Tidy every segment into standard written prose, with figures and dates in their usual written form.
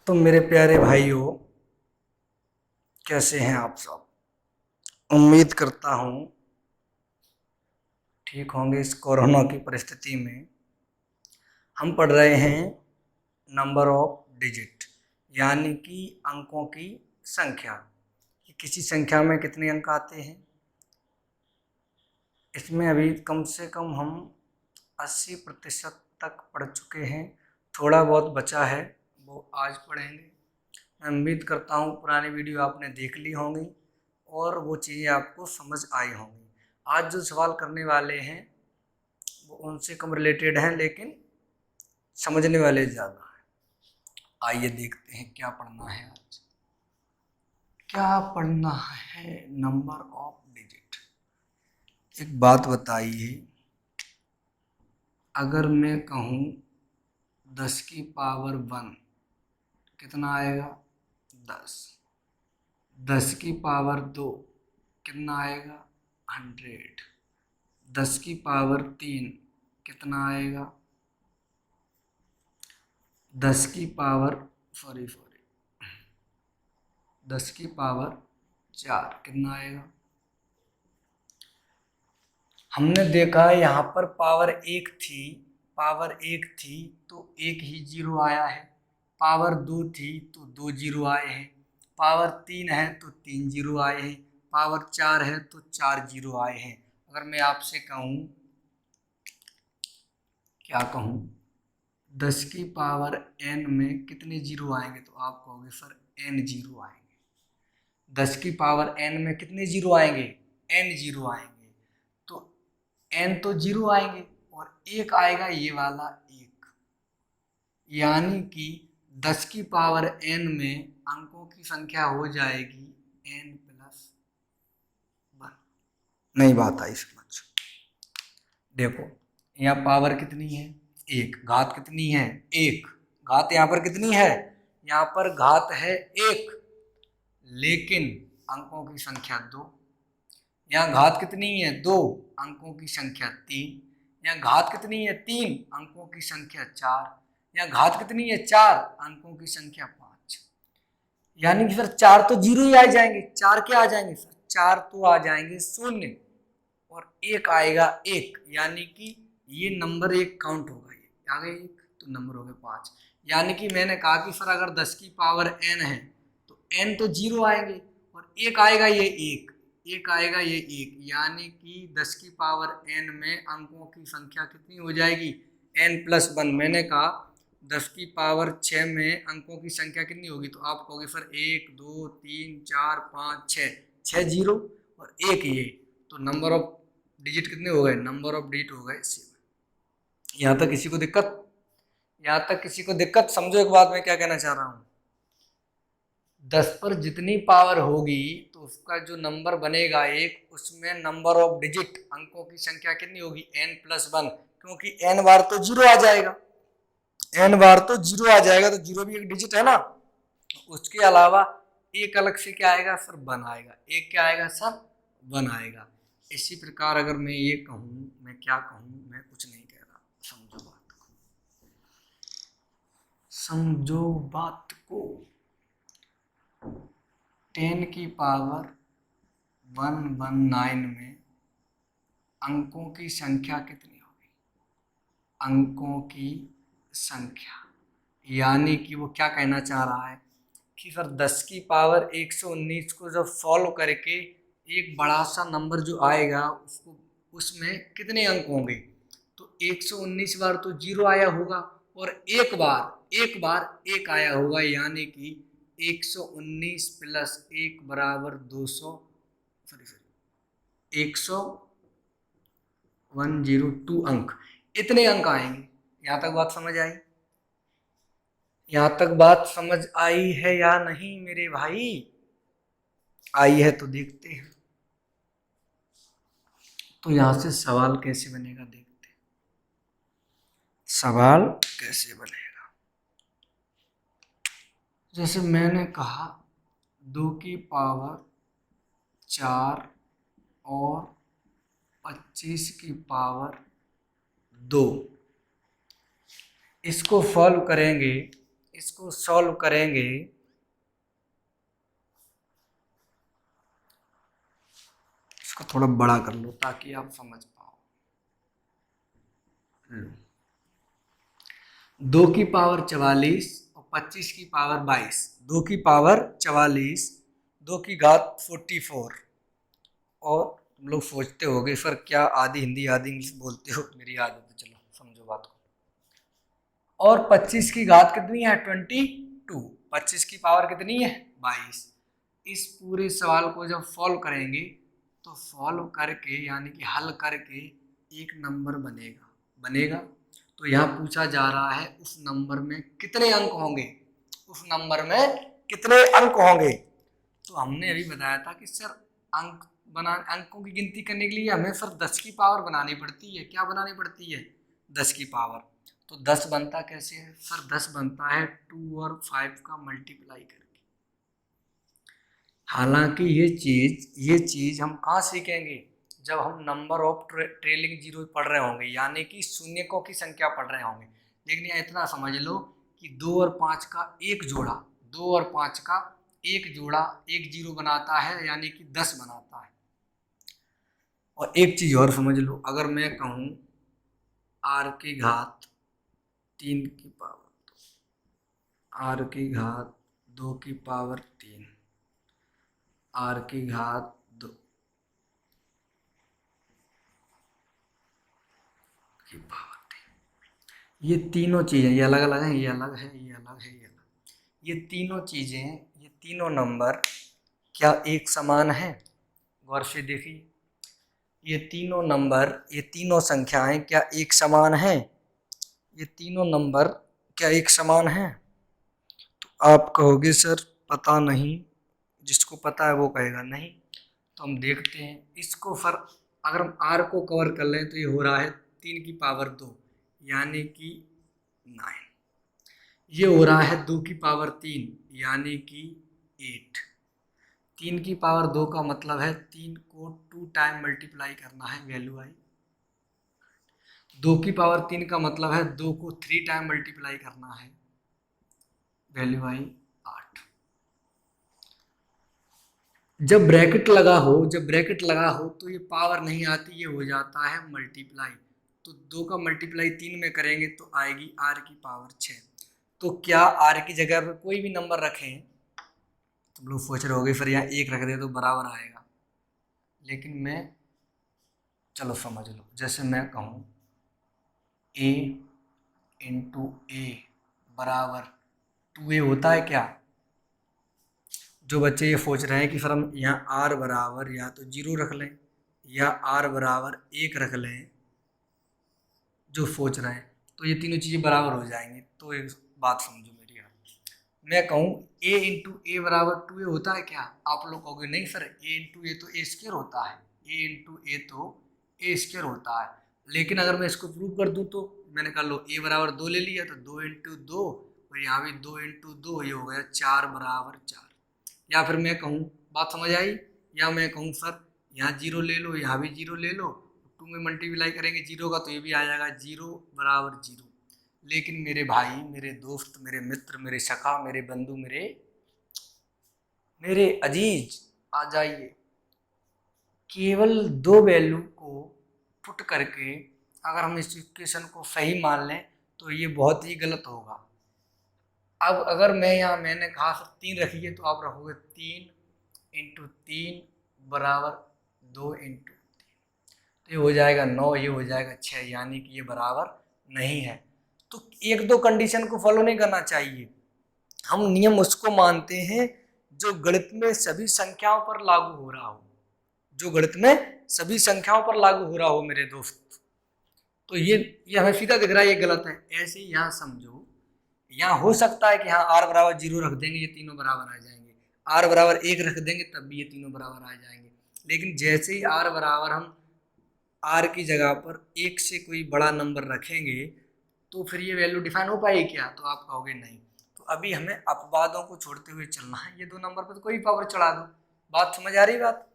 तो मेरे प्यारे भाइयों, कैसे हैं आप सब। उम्मीद करता हूँ ठीक होंगे। इस कोरोना की परिस्थिति में हम पढ़ रहे हैं नंबर ऑफ डिजिट, यानी कि अंकों की संख्या कि किसी संख्या में कितने अंक आते हैं। इसमें अभी कम से कम हम 80% तक पढ़ चुके हैं। थोड़ा बहुत बचा है, वो आज पढ़ेंगे। मैं उम्मीद करता हूँ पुरानी वीडियो आपने देख ली होंगी और वो चीज़ें आपको समझ आई होंगी। आज जो सवाल करने वाले हैं वो उनसे कम रिलेटेड हैं, लेकिन समझने वाले ज़्यादा हैं। आइए देखते हैं क्या पढ़ना है आज। क्या पढ़ना है? Number of digit. एक बात बताइए, अगर मैं कहूँ 10⁻1 कितना आएगा? 10। 10⁻2 कितना आएगा? 100। 10⁻3 कितना आएगा? 10⁻4 कितना आएगा? हमने देखा है यहाँ पर पावर एक थी तो एक ही जीरो आया है। पावर 2 थी तो 2 जीरो आए हैं। पावर 3 है तो 3 जीरो आए हैं। पावर 4 है तो 4 जीरो आए हैं। अगर मैं आपसे कहूँ, क्या कहूँ, 10⁻n में कितने जीरो आएंगे, तो आप कहोगे सर n जीरो आएंगे। 10⁻n में कितने जीरो आएंगे? n जीरो आएंगे। तो n तो जीरो आएंगे और एक आएगा ये वाला एक, यानी कि 10⁻n में अंकों की संख्या हो जाएगी n+1। नई बात आई समझ। देखो यहाँ पावर कितनी है? एक। घात कितनी है? एक। घात यहाँ पर कितनी है? यहाँ पर घात है एक, लेकिन अंकों की संख्या 2। यहाँ घात कितनी है? 2। अंकों की संख्या 3। यहाँ घात कितनी है? 3। अंकों की संख्या 4। यहाँ घात कितनी है? 4। अंकों की संख्या 5। यानी कि सर 4 तो जीरो ही आ जाएंगे। 4 क्या आ जाएंगे सर? 4 तो आ जाएंगे शून्य और एक आएगा एक, यानी कि ये नंबर एक काउंट होगा। ये आ गए एक, तो नंबर हो गए 5। यानी कि मैंने कहा कि सर अगर 10⁻n है तो n तो जीरो आएंगे और एक आएगा ये एक, एक आएगा ये एक, यानी कि 10⁻n में अंकों की संख्या कितनी हो जाएगी? n+1। मैंने कहा 10⁻6 में अंकों की संख्या कितनी होगी, तो आप कहोगे सर 1 2 3 4 5 6, 6 जीरो और एक ये, तो नंबर ऑफ डिजिट कितने हो गए? नंबर ऑफ डिजिट हो गए 7। यहाँ तक किसी को दिक्कत? यहाँ तक किसी को दिक्कत? समझो एक बात मैं क्या कहना चाह रहा हूँ। 10 पर जितनी पावर होगी तो उसका जो नंबर बनेगा एक, उसमें नंबर ऑफ डिजिट अंकों की संख्या कितनी होगी? n+1, क्योंकि n बार तो जीरो आ जाएगा। n बार तो जीरो आ जाएगा, तो जीरो भी एक डिजिट है ना। उसके अलावा एक अलग से क्या आएगा सर? 1 आएगा। एक क्या आएगा सर? 1 आएगा। इसी प्रकार अगर मैं ये कहूँ, मैं क्या कहूँ, मैं कुछ नहीं कह रहा, समझो बात को, समझो बात को। 10⁻119 में अंकों की संख्या कितनी होगी? अंकों की संख्या, यानी कि वो क्या कहना चाह रहा है कि सर 10⁻119 को जब सॉल्व करके एक बड़ा सा नंबर जो आएगा उसको, उसमें कितने अंक होंगे? तो 119 बार तो जीरो आया होगा और एक बार एक आया होगा, यानी कि 119 + 1 बराबर 200, सॉरी 102 अंक। इतने अंक आएंगे। यहाँ तक बात समझ आई? यहाँ तक बात समझ आई है या नहीं मेरे भाई? आई है तो देखते हैं। तो यहां से सवाल कैसे बनेगा देखते हैं। सवाल कैसे बनेगा? जैसे मैंने कहा 2⁻4 और 25⁻2, इसको सॉल्व करेंगे। इसको सॉल्व करेंगे इसको थोड़ा बड़ा कर लो ताकि आप समझ पाओ। 2 की पावर 44 और 25 की पावर 22, 2 की पावर 44, 2 की घात 44। और तुम लोग सोचते होगे सर क्या आधी हिंदी आधी इंग्लिश बोलते हो, मेरी आदत है, चलो समझो बात को। और 25 की घात कितनी है 22, 25 की पावर कितनी है 22। इस पूरे सवाल को जब सॉल्व करेंगे तो सॉल्व करके यानी कि हल करके एक नंबर बनेगा। तो यहाँ पूछा जा रहा है उस नंबर में कितने अंक होंगे, उस नंबर में कितने अंक होंगे। तो हमने अभी बताया था कि सर अंकों की गिनती करने के लिए हमें सर 10 की पावर बनानी पड़ती है। क्या बनानी पड़ती है 10 की पावर। तो 10 बनता कैसे है सर, 10 बनता है 2 और 5 का मल्टीप्लाई करके। हालांकि ये चीज हम कहाँ सीखेंगे, जब हम नंबर ऑफ ट्रेलिंग जीरो पढ़ रहे होंगे यानी कि शून्यकों की संख्या पढ़ रहे होंगे। लेकिन यहाँ इतना समझ लो कि 2 और 5 का एक जोड़ा, 2 और 5 का एक जोड़ा एक जीरो बनाता है यानी कि 10 बनाता है। और एक चीज और समझ लो, अगर मैं कहूँ r की घात 3 की पावर, r की घात 2 की पावर 3, r की घात 2 की पावर 3, ये तीनों चीजें ये अलग अलग हैं, ये अलग है, ये अलग है, ये अलग। ये तीनों चीजें, ये तीनों नंबर क्या एक समान है, गौर से देखिए। ये तीनों नंबर, ये तीनों संख्याएं क्या एक समान हैं, ये तीनों नंबर क्या एक समान हैं। तो आप कहोगे सर पता नहीं, जिसको पता है वो कहेगा नहीं। तो हम देखते हैं इसको। सर अगर हम r को कवर कर लें तो ये हो रहा है 3 की पावर 2 यानी कि 9। ये हो रहा है 2 की पावर 3 यानी कि 8। 3 की पावर 2 का मतलब है 3 को 2 टाइम मल्टीप्लाई करना है, वैल्यू आई। 2 की पावर 3 का मतलब है 2 को 3 टाइम मल्टीप्लाई करना है, वैल्यू आई 8। जब ब्रैकेट लगा हो तो ये पावर नहीं आती, ये हो जाता है मल्टीप्लाई। तो 2 का मल्टीप्लाई 3 में करेंगे तो आएगी r की पावर 6। तो क्या r की जगह पर कोई भी नंबर रखें, तुम लोग सोच रहे होगे फिर यहाँ 1 रख दे तो बराबर आएगा, लेकिन मैं चलो समझ लो, जैसे मैं कहूँ a इंटू ए बराबर 2a होता है क्या। जो बच्चे ये सोच रहे हैं कि सर हम यहाँ r बराबर या तो 0 रख लें या r बराबर 1 रख लें, जो सोच रहे हैं तो ये तीनों चीज़ें बराबर हो जाएंगी। तो एक बात समझो मेरी यार, मैं कहूँ a इंटू ए बराबर 2a होता है क्या, आप लोग कहोगे नहीं सर a इंटू ए तो a स्क्वायर होता है, a इंटू ए तो a स्क्वायर होता है। लेकिन अगर मैं इसको प्रूव कर दूँ तो मैंने कहा लो a बराबर 2 ले लिया तो 2 इंटू 2 और यहाँ भी 2 इंटू 2, ये हो गया 4 बराबर 4। या फिर मैं कहूँ, बात समझ आई, या मैं कहूँ सर यहाँ 0 ले लो, यहाँ भी 0 ले लो, 2 में मल्टीप्लाई करेंगे 0 का तो ये भी आ जाएगा 0 बराबर 0। लेकिन मेरे भाई, मेरे दोस्त, मेरे मित्र, मेरे सखा, मेरे बंधु, मेरे अजीज, आ जाइए, केवल 2 वैल्यू को पुट करके अगर हम इस इक्वेशन को सही मान लें तो ये बहुत ही गलत होगा। अब अगर मैं यहाँ मैंने कहा सर 3 रखिए तो आप रखोगे 3 इंटू 3 बराबर 2 इंटू 3, तो ये हो जाएगा 9, ये हो जाएगा 6, यानी कि ये बराबर नहीं है। तो एक दो कंडीशन को फॉलो नहीं करना चाहिए, हम नियम उसको मानते हैं जो गणित में सभी संख्याओं पर लागू हो रहा हो, जो गणित में सभी संख्याओं पर लागू हो रहा हो मेरे दोस्त। तो ये हमें सीधा दिख रहा है ये गलत है। ऐसे ही यहाँ समझो, यहाँ हो सकता है कि हाँ r बराबर 0 रख देंगे ये तीनों बराबर आ जाएंगे, r बराबर 1 रख देंगे तब भी ये तीनों बराबर आ जाएंगे। लेकिन जैसे ही r बराबर हम r की जगह पर 1 से कोई बड़ा नंबर रखेंगे तो फिर ये वैल्यू डिफाइन हो पाएगी क्या, तो आप कहोगे नहीं। तो अभी हमें अपवादों को छोड़ते हुए चलना है, ये 2 नंबर पर तो कोई पावर चढ़ा दो। बात समझ आ रही बात।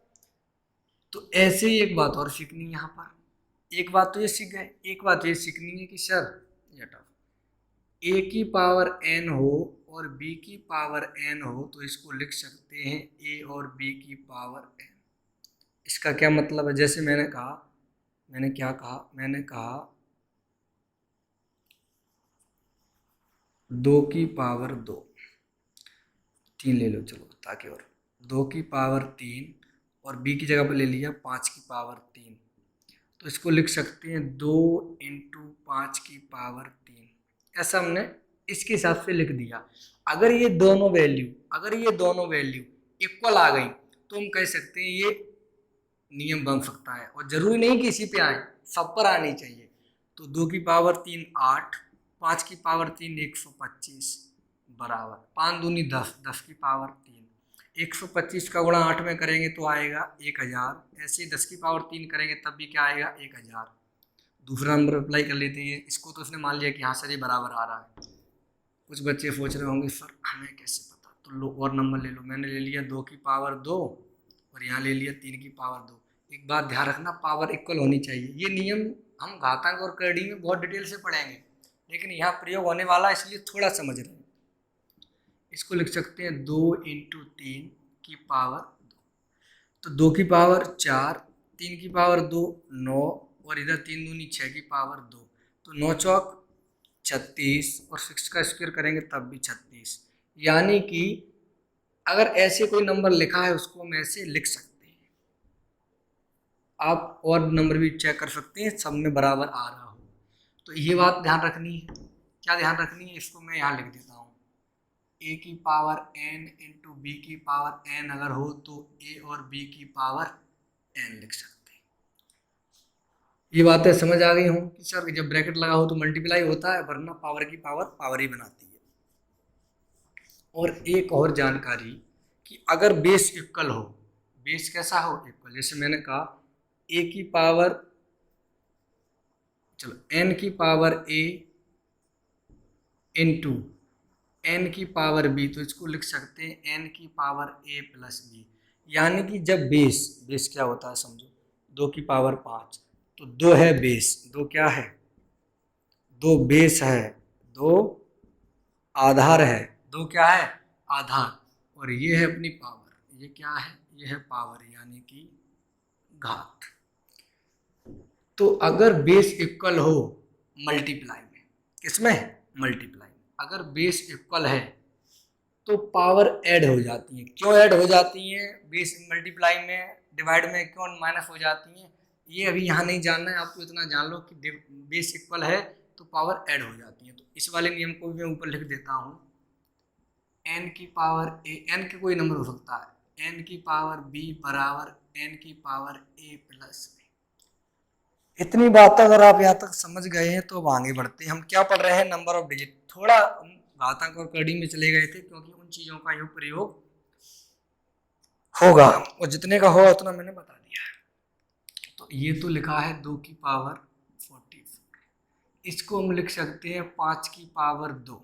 तो ऐसे ही एक बात और सीखनी है यहाँ पर, एक बात तो ये सीख गए, एक बात ये सीखनी है कि सर a की पावर n हो और b की पावर n हो तो इसको लिख सकते हैं a और b की पावर n। इसका क्या मतलब है? जैसे मैंने कहा 2 की पावर 2, 3 ले लो चलो ताकि, और 2 की पावर 3 और b की जगह पर ले लिया 5 की पावर 3, तो इसको लिख सकते हैं 2 इंटू 5 की पावर 3। ऐसा हमने इसके हिसाब से लिख दिया। अगर ये दोनों वैल्यू इक्वल आ गई तो हम कह सकते हैं ये नियम बन सकता है, और जरूरी नहीं कि इसी पे आए, सब पर आनी चाहिए। तो 2 की पावर 3 8, 5 की पावर 3 125 बराबर 5 दूनी 10, 10 की पावर 3, 125 का गुणा 8 में करेंगे तो आएगा 1000। ऐसे 10 की पावर 3 करेंगे तब भी क्या आएगा 1000। दूसरा नंबर अप्लाई कर लेते हैं। इसको तो उसने मान लिया कि हाँ सर ये बराबर आ रहा है। कुछ बच्चे सोच रहे होंगे सर हमें कैसे पता, तो लो और नंबर ले लो। मैंने ले लिया 2 की पावर 2 और यहाँ ले लिया 3 की पावर 2। एक बात ध्यान रखना, पावर इक्वल होनी चाहिए। ये नियम हम घातांक और करड़ी में बहुत डिटेल से पढ़ेंगे, लेकिन यहाँ प्रयोग होने वाला इसलिए थोड़ा समझ रहे हैं। इसको लिख सकते हैं 2 इंटू 3 की पावर 2, तो 2 की पावर 4, 3 की पावर 2 9, और इधर 3 दूनी 6 की पावर 2, तो 9 चौक 36, और 6 का स्क्वायर करेंगे तब भी 36। यानी कि अगर ऐसे कोई नंबर लिखा है उसको हम ऐसे लिख सकते हैं। आप और नंबर भी चेक कर सकते हैं सब में बराबर आ रहा हो, तो ये बात ध्यान रखनी है। क्या ध्यान रखनी है? इसको मैं यहाँ लिख देता हूँ, a की पावर n इंटू बी की पावर n अगर हो तो a और b की पावर n लिख सकते हैं। ये बातें समझ आ गई हों कि सर जब ब्रैकेट लगा हो तो मल्टीप्लाई होता है, वरना पावर की पावर पावर ही बनाती है। और एक और जानकारी कि अगर बेस इक्वल हो, बेस कैसा हो? इक्वल। जैसे मैंने कहा a की पावर, चलो n की पावर a इंटू n की पावर b, तो इसको लिख सकते हैं n की पावर a प्लस b। यानी कि जब बेस क्या होता है समझो, 2 की पावर 5, तो 2 है बेस, 2 क्या है? 2 बेस है, 2 आधार है, 2 क्या है? आधार, और ये है अपनी पावर। ये क्या है? ये है पावर, यानी कि घात। तो अगर बेस इक्वल हो मल्टीप्लाई में, किसमें? मल्टीप्लाई में। अगर बेस इक्वल है तो पावर ऐड हो जाती है। क्यों ऐड हो जाती है? बेस मल्टीप्लाई में डिवाइड में क्यों माइनस हो जाती है, ये अभी यहाँ नहीं जानना है आपको। इतना जान लो कि बेस इक्वल है तो पावर ऐड हो जाती है। तो इस वाले नियम को भी मैं ऊपर लिख देता हूँ, n की पावर a, n के कोई नंबर हो सकता है, n की पावर b बराबर n की पावर a प्लस b। इतनी बात अगर आप यहाँ तक समझ गए हैं तो अब आगे बढ़ते हैं। हम क्या पढ़ रहे हैं? Number of digit. थोड़ा घातांक और करड़ी में चले गए थे क्योंकि उन चीजों का योग प्रयोग होगा, और जितने का होगा उतना मैंने बता दिया है। तो ये तो लिखा है 2 की पावर 44, इसको हम लिख सकते हैं 5 की पावर 2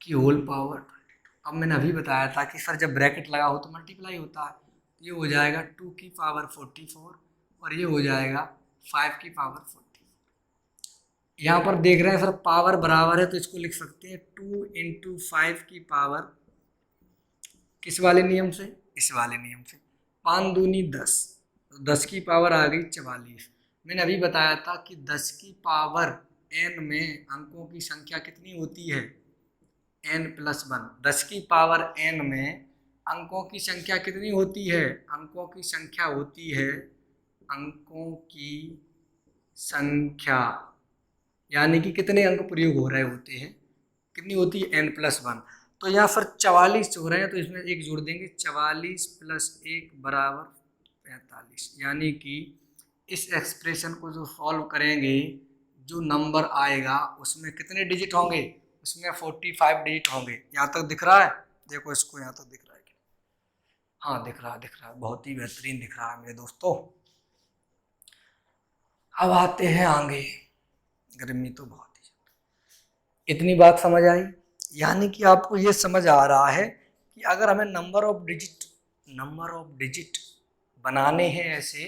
की होल पावर 22। अब मैंने अभी बताया था कि सर जब ब्रैकेट लगा हो तो मल्टीप्लाई होता है, तो ये हो जाएगा 2 की पावर 44 और ये हो जाएगा 5 की पावर 44। यहाँ पर देख रहे हैं सर पावर बराबर है, तो इसको लिख सकते हैं 2 इंटू 5 की पावर, किस वाले नियम से? इस वाले नियम से। 5 दूनी 10, 10 की पावर आ गई 44। मैंने अभी बताया था कि 10 की पावर n में अंकों की संख्या कितनी होती है? n plus 1। 10 की पावर n में अंकों की संख्या कितनी होती है? अंकों की संख्या होती है, अंकों की संख्या, यानी कि कितने अंक प्रयोग हो रहे होते हैं, कितनी होती है? n plus 1। तो यहाँ पर 44 हो रहे हैं तो इसमें एक जोड़ देंगे, 44 प्लस 1 बराबर 45। यानी कि इस एक्सप्रेशन को जो सॉल्व करेंगे, जो नंबर आएगा उसमें कितने डिजिट होंगे? उसमें 45 डिजिट होंगे। यहाँ तक दिख रहा है? देखो इसको, यहाँ तक दिख रहा है? हाँ दिख रहा है, बहुत ही बेहतरीन दिख रहा है मेरे दोस्तों। अब आते हैं आगे। गर्मी तो बहुत ही ज्यादा। इतनी बात समझ आई? यानी कि आपको ये समझ आ रहा है कि अगर हमें नंबर ऑफ डिजिट बनाने हैं ऐसे,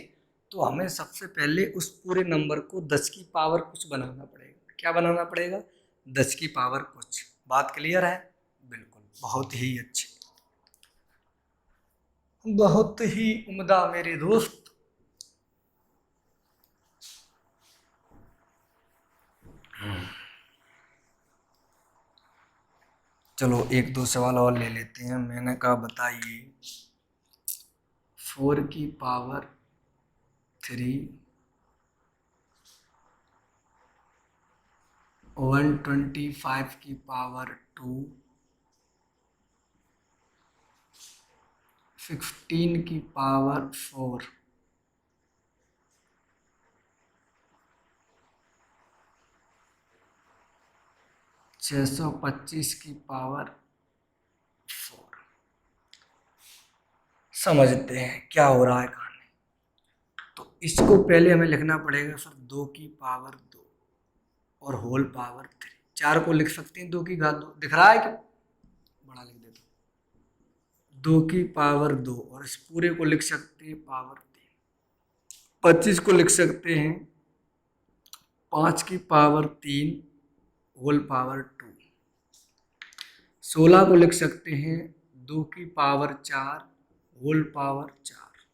तो हमें सबसे पहले उस पूरे नंबर को 10 की पावर कुछ बनाना पड़ेगा। क्या बनाना पड़ेगा? 10 की पावर कुछ। बात क्लियर है? बिल्कुल, बहुत ही अच्छी, बहुत ही उम्दा मेरे दोस्त। चलो एक दो सवाल और ले लेते हैं। मैंने कहा बताइए 4 की पावर 3 125 की पावर 2 16 की पावर 4 625 की पावर 4। समझते हैं क्या हो रहा है कहानी। तो इसको पहले हमें लिखना पड़ेगा सर 2 की पावर 2 और होल पावर 3। 4 को लिख सकते हैं 2 की घात 2, दिख रहा है क्या? बड़ा लिख देता हूँ, 2 की पावर 2 और इस पूरे को लिख सकते हैं पावर 3। 25 को लिख सकते हैं 5 की पावर 3 होल पावर 2। 16 को लिख सकते हैं 2 की पावर 4 होल पावर 4।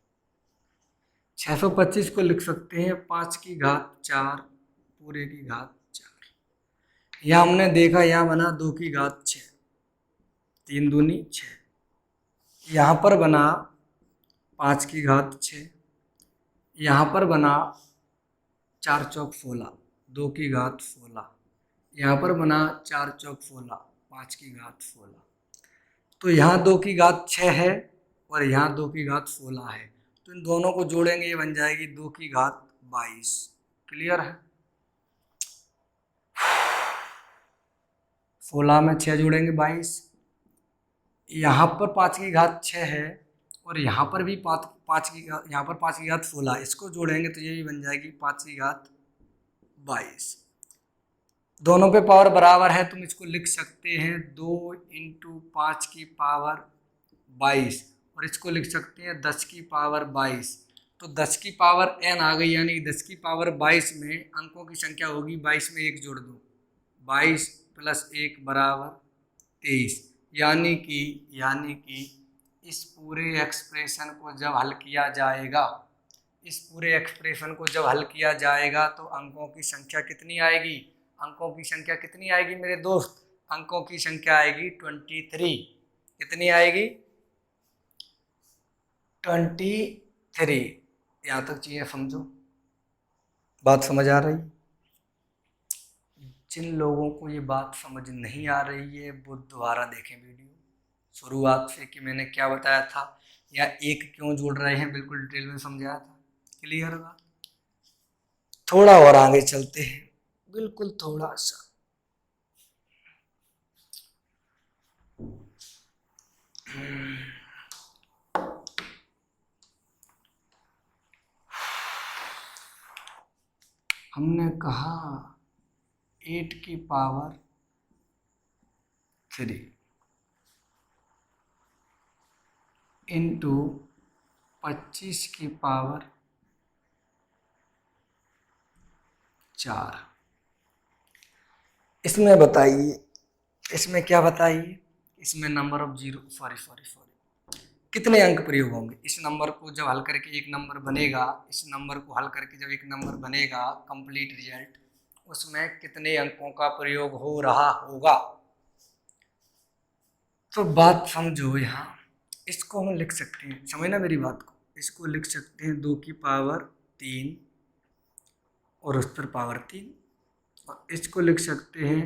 625 को लिख सकते हैं 5 की घात 4 पूरे की घात 4। यहाँ हमने देखा यहाँ बना 2 की घात 6, 3 दूनी 6। यहाँ पर बना 5 की घात 6, यहाँ पर बना 4 चौक 16 2 की घात 16, यहाँ पर बना 4 चौक 16 5 की घात 16। तो यहाँ 2 की घात 6 है और यहाँ 2 की घात 16 है, तो इन दोनों को जोड़ेंगे ये बन जाएगी 2 की घात 22। क्लियर है? 16 में 6 जोड़ेंगे 22। यहाँ पर 5 की घात 6 है और यहाँ पर भी 5 की घात, यहाँ पर 5 की घात 16, इसको जोड़ेंगे तो ये भी बन जाएगी 5 की घात 22। दोनों पे पावर बराबर है, तुम इसको लिख सकते हैं 2 × 5 की पावर 22 और इसको लिख सकते हैं 10 की पावर 22। तो 10 की पावर n आ गई, यानी 10 की पावर 22 में अंकों की संख्या होगी 22 में 1 जोड़ दो, 22 + 1 = 23। यानी कि इस पूरे एक्सप्रेशन को जब हल किया जाएगा, इस पूरे एक्सप्रेशन को जब हल किया जाएगा तो अंकों की संख्या कितनी आएगी? अंकों की संख्या कितनी आएगी मेरे दोस्त? अंकों की संख्या आएगी 23। कितनी आएगी? 23। यहाँ तक चीजें समझो, बात समझ आ रही? जिन लोगों को ये बात समझ नहीं आ रही है वो दोबारा देखें वीडियो शुरुआत से कि मैंने क्या बताया था या एक क्यों जोड़ रहे हैं, बिल्कुल डिटेल में समझाया था। क्लियर बात? थोड़ा और आगे चलते हैं, बिल्कुल थोड़ा सा। हमने कहा 8 की पावर 3 × 25 की पावर 4। इसमें बताइए, इसमें क्या बताइए? इसमें नंबर ऑफ जीरो सॉरी कितने अंक प्रयोग होंगे? इस नंबर को जब हल करके एक नंबर बनेगा, इस नंबर को हल करके जब एक नंबर बनेगा कंप्लीट रिजल्ट, उसमें कितने अंकों का प्रयोग हो रहा होगा? तो बात समझो, यहाँ इसको हम लिख सकते हैं, समझना मेरी बात को, इसको लिख सकते हैं 2 की पावर 3 और उस पर पावर 3, और इसको लिख सकते हैं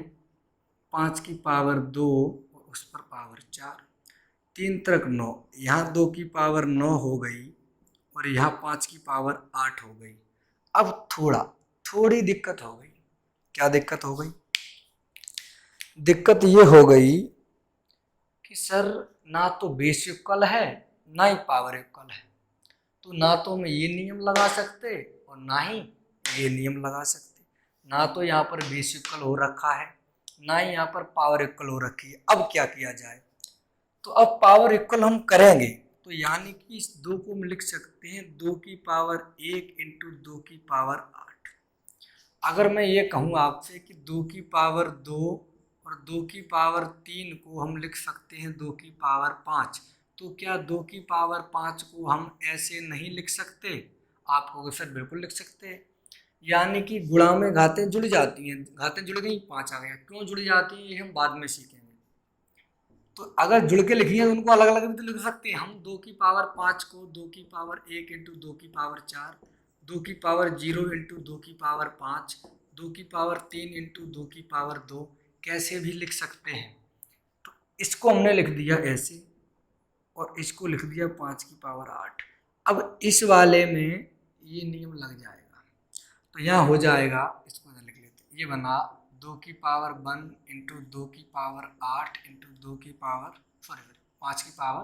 5 की पावर 2 और उस पर पावर 4। 3 × 9, यहाँ 2 की पावर 9 हो गई और यहाँ 5 की पावर 8 हो गई। अब थोड़ी दिक्कत हो गई। क्या दिक्कत हो गई? दिक्कत ये हो गई कि सर ना तो बेस इक्वल है ना ही पावर इक्वल है, तो ना तो हम ये नियम लगा सकते और ना ही ये नियम लगा सकते। ना तो यहाँ पर बेस इक्वल हो रखा है ना ही यहाँ पर पावर इक्वल हो रखी है। अब क्या किया जाए? तो अब पावर इक्वल हम करेंगे, तो यानी कि इस 2 को हम लिख सकते हैं 2 की पावर 1 × 2 की पावर 8। अगर मैं ये कहूँ आपसे कि 2 की पावर 2 और 2 की पावर 3 को हम लिख सकते हैं 2 की पावर 5। तो क्या 2 की पावर 5 को हम ऐसे नहीं लिख सकते? आप कहोगे सर बिल्कुल लिख सकते हैं। यानी कि गुणा में घातें जुड़ जाती हैं, घातें जुड़ गई 5 आ गया। क्यों जुड़ जाती हैं ये हम बाद में सीखेंगे। तो अगर जुड़ के लिखी है तो उनको अलग अलग भी तो लिख सकते हैं हम। 2 की पावर 5 को 2 की पावर 1 इंटू 2 की पावर 4, 2 की पावर 0 इंटू 2 की पावर 5, 2 की पावर 3 इंटू 2 की पावर 2 कैसे भी लिख सकते हैं। तो इसको हमने लिख दिया ऐसे और इसको लिख दिया 5 की पावर 8। अब इस वाले में ये नियम लग जाएगा तो यहाँ हो जाएगा, इसको लिख लेते, ये बना 2 की पावर 1 इंटू 2 की पावर 8 इंटू 2 की पावर 5 की पावर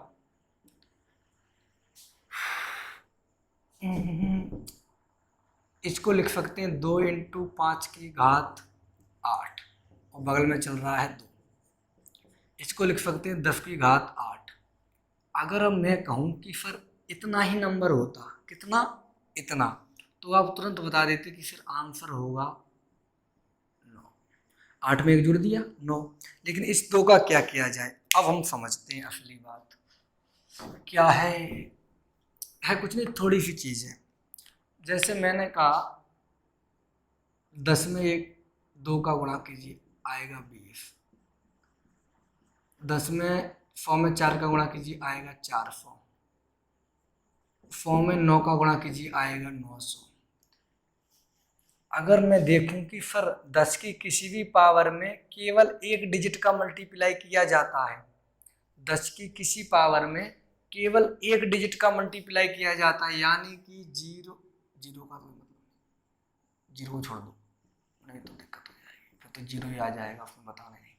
इसको लिख सकते हैं 2 इंटू 5 की घात 8 और बगल में चल रहा है 2। इसको लिख सकते हैं 10 की घात 8। अगर अब मैं कहूँ कि सर इतना ही नंबर होता, कितना, इतना, तो आप तुरंत बता देते कि सर आंसर होगा 9। 8 में 1 जुड़ दिया 9। लेकिन इस 2 का क्या किया जाए, अब हम समझते हैं असली बात क्या है कुछ नहीं, थोड़ी सी चीज़ है। जैसे मैंने कहा 10 में 2 का गुणा कीजिए आएगा 20, 10 में 100 में 4 का गुणा कीजिए आएगा 400, 100 में 9 का गुणा कीजिए आएगा 900। अगर मैं देखूं कि सर 10 की किसी भी पावर में केवल एक डिजिट का मल्टीप्लाई किया जाता है, 10 की किसी पावर में केवल एक डिजिट का मल्टीप्लाई किया जाता है, यानी कि 0 का कोई मतलब 0 को छोड़ दो, नहीं तो दिक्कत हो जाएगी, फिर तो 0 ही आ जाएगा, उसमें बताना नहीं।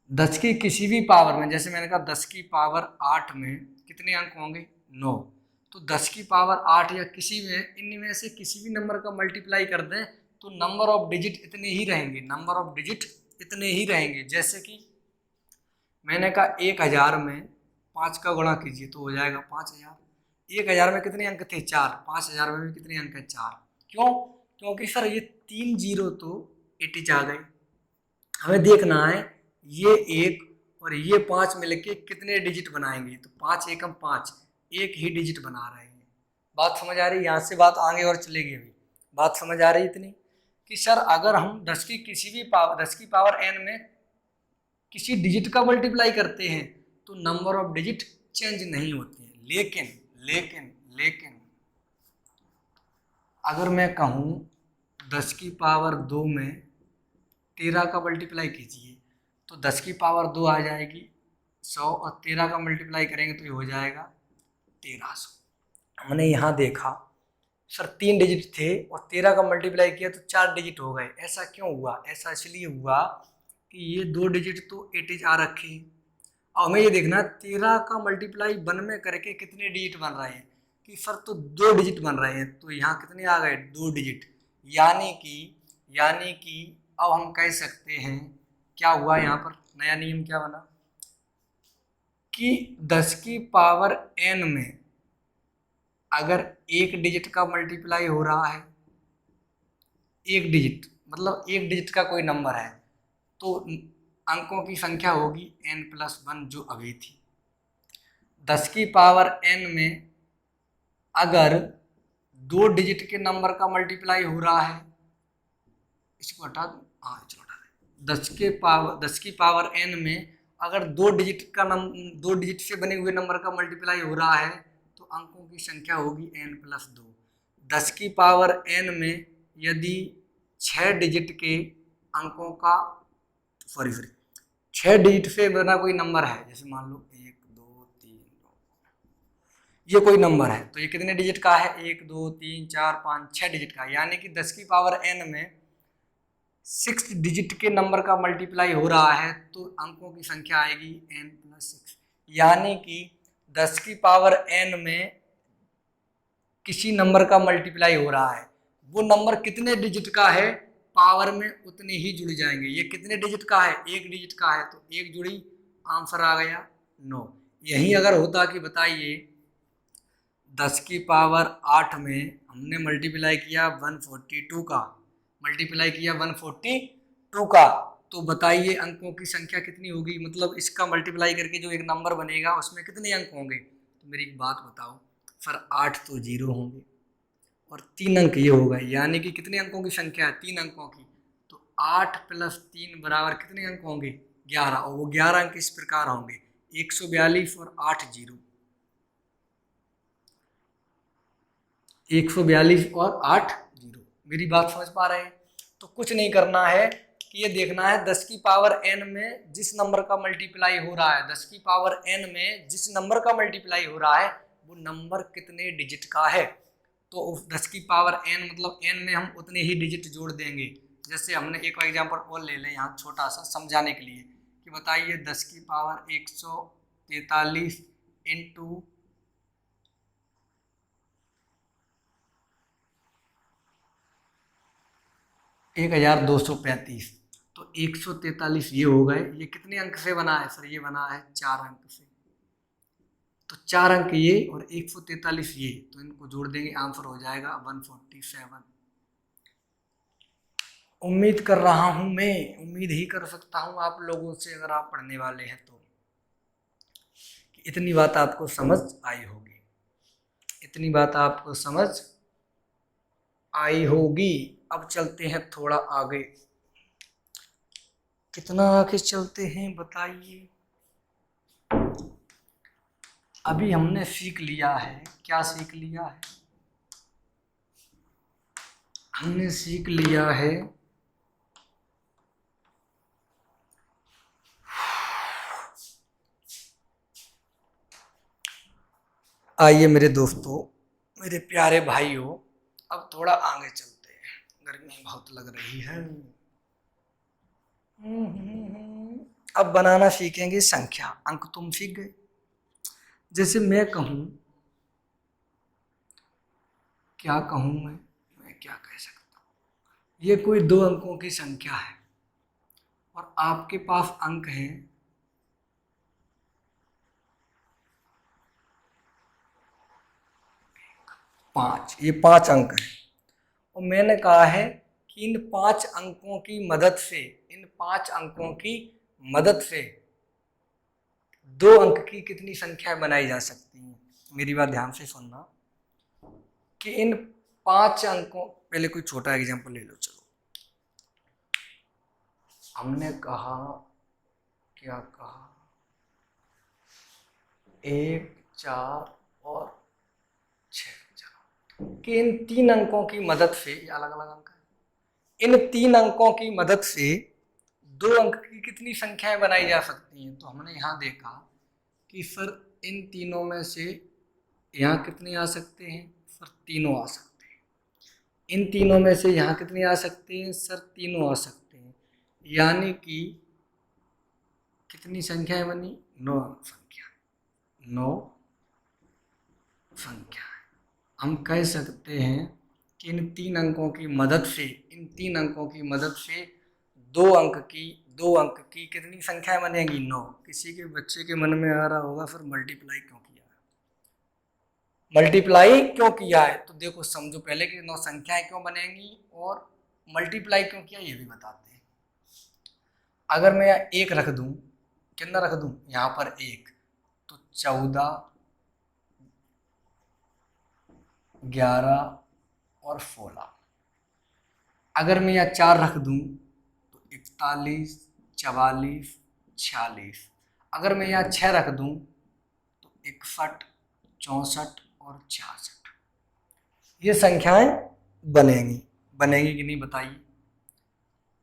10 की किसी भी पावर में, जैसे मैंने कहा 10 की पावर 8 में कितने अंक होंगे 9, तो 10 की पावर 8 या किसी में इनमें से किसी भी नंबर का मल्टीप्लाई कर दें तो नंबर ऑफ डिजिट इतने ही रहेंगे, नंबर ऑफ डिजिट इतने ही रहेंगे। जैसे कि मैंने कहा 1000 में 5 का गुणा कीजिए तो हो जाएगा 5000। 1000 में कितने अंक थे 4, 5000 में भी कितने अंक है 4। क्यों? क्योंकि सर ये 3 जीरो तो 80 आ गए। हमें देखना है ये 1 और ये 5 मिलके कितने डिजिट बनाएंगे, तो 5 एकम 5, एक ही डिजिट बना रहे हैं। बात समझ आ रही है? यहाँ से बात आगे और चलेगी। अभी बात समझ आ रही है इतनी कि सर अगर हम 10 की किसी भी पावर 10 की पावर n में किसी डिजिट का मल्टीप्लाई करते हैं तो नंबर ऑफ डिजिट चेंज नहीं होते हैं। लेकिन लेकिन लेकिन अगर मैं कहूँ 10 की पावर 2 में 13 का मल्टीप्लाई कीजिए तो 10 की पावर 2 आ जाएगी 100 और 13 का मल्टीप्लाई करेंगे तो ये हो जाएगा 1300। हमने यहाँ देखा सर 3 डिजिट थे और 13 का मल्टीप्लाई किया तो 4 डिजिट हो गए। ऐसा क्यों हुआ? ऐसा इसलिए हुआ कि ये 2 डिजिट तो 80 आ रखे हैं और हमें ये देखना 13 का मल्टीप्लाई 1 में करके कितने डिजिट बन रहे हैं, कि सर तो 2 डिजिट बन रहे हैं, तो यहाँ कितने आ गए 2 डिजिट। यानी कि अब हम कह सकते हैं क्या हुआ, यहाँ पर नया नियम क्या बना कि 10 की पावर n में अगर एक डिजिट का मल्टीप्लाई हो रहा है, एक डिजिट मतलब एक डिजिट का कोई नंबर है, तो अंकों की संख्या होगी n+1 जो अभी थी। 10 की पावर n में अगर 2 डिजिट के नंबर का मल्टीप्लाई हो रहा है, इसको हटा दो, हाँ चलो हटा दें। 10 की पावर n में अगर 2 डिजिट से बने हुए नंबर का मल्टीप्लाई हो रहा है तो अंकों की संख्या होगी n+2। 10 की पावर n में यदि 6 डिजिट के अंकों का 6 डिजिट से बना कोई नंबर है, जैसे मान लो 1 2 3 ये कोई नंबर है, तो ये कितने डिजिट का है 1 2 3 4 5 6 डिजिट का, यानी कि 10 की पावर n में 6 डिजिट के नंबर का मल्टीप्लाई हो रहा है तो अंकों की संख्या आएगी n+6। यानी कि 10 की पावर n में किसी नंबर का मल्टीप्लाई हो रहा है, वो नंबर कितने डिजिट का है पावर में उतने ही जुड़ जाएंगे। ये कितने डिजिट का है, एक डिजिट का है, तो एक जुड़ी, आंसर आ गया 9। यही अगर होता कि बताइए 10 की पावर 8 में हमने मल्टीप्लाई किया 142 का, तो बताइए अंकों की संख्या कितनी होगी, मतलब इसका मल्टीप्लाई करके जो एक नंबर बनेगा उसमें कितने अंक होंगे। तो मेरी एक बात बताओ, फिर 8 तो 0 होंगे और 3 अंक ये होगा, यानी कि कितने अंकों की संख्या है, 3 अंकों की। तो 8 + 3 बराबर कितने अंक होंगे, 11, और वो 11 अंक इस प्रकार होंगे 142 और 8 0, 142 और 8 0। मेरी बात समझ पा रहे हैं। तो कुछ नहीं करना है कि ये देखना है 10 की पावर n में जिस नंबर का मल्टीप्लाई हो रहा है, 10 की पावर n में जिस नंबर का मल्टीप्लाई हो रहा है वो नंबर कितने डिजिट का है। तो 10 की पावर n मतलब n में हम उतने ही डिजिट जोड़ देंगे। जैसे हमने एक एग्जाम्पल और ले लें यहाँ छोटा सा समझाने के लिए कि बताइए 10 की पावर 143 इंटू 1235, तो 143 ये हो गए। ये कितने अंक से बना है सर, ये बना है 4 अंक से। तो 4 अंक ये और 143 ये, तो इनको जोड़ देंगे, आंसर हो जाएगा 147। उम्मीद कर रहा हूं, मैं उम्मीद ही कर सकता हूं आप लोगों से, अगर आप पढ़ने वाले हैं तो, कि इतनी बात आपको समझ आई होगी, इतनी बात आपको समझ आई होगी। अब चलते हैं थोड़ा आगे, कितना आगे चलते हैं बताइए। अभी हमने सीख लिया है, क्या सीख लिया है, हमने सीख लिया है आइए मेरे दोस्तों, मेरे प्यारे भाइयों, अब थोड़ा आगे चलते हैं, गर्मी बहुत लग रही है। अब बनाना सीखेंगे संख्या, अंक तुम सीख गए। जैसे मैं कहूं, क्या कहूं मैं क्या कह सकता हूं, ये कोई 2 अंकों की संख्या है और आपके पास अंक हैं 5, ये 5 अंक है और मैंने कहा है कि इन 5 अंकों की मदद से, इन 5 अंकों की मदद से 2 अंक की कितनी संख्याएं बनाई जा सकती हैं। मेरी बात ध्यान से सुनना कि इन 5 अंकों, पहले कोई छोटा एग्जांपल ले लो। चलो हमने कहा, क्या कहा, 1 4 और 6, कि इन 3 अंकों की मदद से, ये अलग अलग अंक है, इन 3 अंकों की मदद से 2 अंक की कितनी संख्याएं बनाई जा सकती हैं। तो हमने यहाँ देखा कि सर इन तीनों में से यहाँ कितने आ सकते हैं सर, तीनों आ सकते हैं। इन तीनों में से यहाँ कितने आ सकते हैं सर, तीनों आ सकते हैं। यानी कि कितनी संख्याएं बनी, 9 संख्या, 9 संख्या। हम कह सकते हैं कि इन 3 अंकों की मदद से, इन 3 अंकों की मदद से 2 अंक की कितनी संख्याएं बनेंगी, 9। किसी के बच्चे के मन में आ रहा होगा फिर मल्टीप्लाई क्यों किया है, मल्टीप्लाई क्यों किया है। तो देखो समझो पहले कि 9 संख्याएं क्यों बनेंगी और मल्टीप्लाई क्यों किया ये भी बताते हैं। अगर मैं 1 रख दूं, कितना रख दूं यहाँ पर 1, तो 14 11 और 16। अगर मैं यहाँ 4 रख दूं तो 41 44 46। अगर मैं यहाँ 6 रख दूं तो 61 64 और 66। ये संख्याएं बनेंगी, बनेंगी कि नहीं बताइए।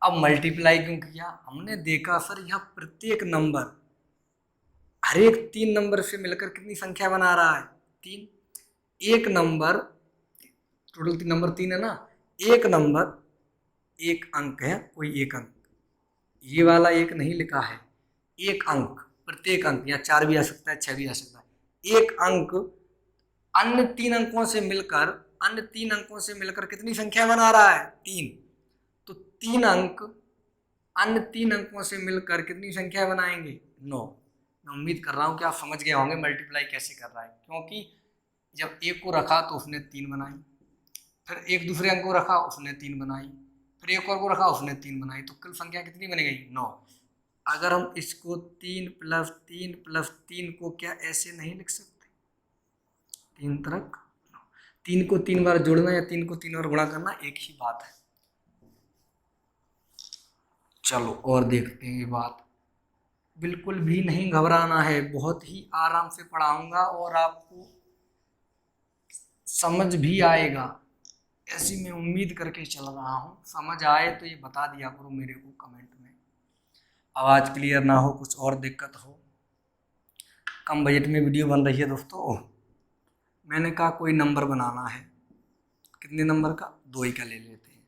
अब मल्टीप्लाई क्यों किया, हमने देखा सर यहाँ प्रत्येक नंबर, हर एक 3 नंबर से मिलकर कितनी संख्या बना रहा है, 3। एक नंबर, टोटल नंबर 3 है ना, एक नंबर एक अंक है, कोई एक अंक, ये वाला एक नहीं लिखा है, एक अंक, प्रत्येक अंक, या 4 भी आ सकता है 6 भी आ सकता है। एक अंक अन्य 3 अंकों से मिलकर, अन्य 3 अंकों से मिलकर कितनी संख्या बना रहा है, 3। तो 3 अंक अन्य 3 अंकों से मिलकर कितनी संख्या बनाएंगे, 9। मैं उम्मीद कर रहा हूँ कि आप समझ गए होंगे मल्टीप्लाई कैसे कर रहा है, क्योंकि जब एक को रखा तो उसने 3 बनाई, फिर एक दूसरे अंक को रखा उसने 3 बनाई, फिर एक और को रखा, उसने 3 बनाई, तो कुल संख्या कितनी बन गई? 9। अगर हम इसको 3 + 3 + 3 को क्या ऐसे नहीं लिख सकते? 3 तक 3 को 3 बार जोड़ना या 3 को 3 बार गुणा करना एक ही बात है। चलो और देखते हैं ये बात। बिल्कुल भी नहीं घबराना है, बहुत ही आराम से पढ़ाऊंगा और आपको समझ भी आएगा, ऐसी मैं उम्मीद करके चल रहा हूँ। समझ आए तो ये बता दिया करो मेरे को कमेंट में। आवाज़ क्लियर ना हो, कुछ और दिक्कत हो, कम बजट में वीडियो बन रही है दोस्तों। मैंने कहा कोई नंबर बनाना है, कितने नंबर का? 2 ही का ले लेते हैं।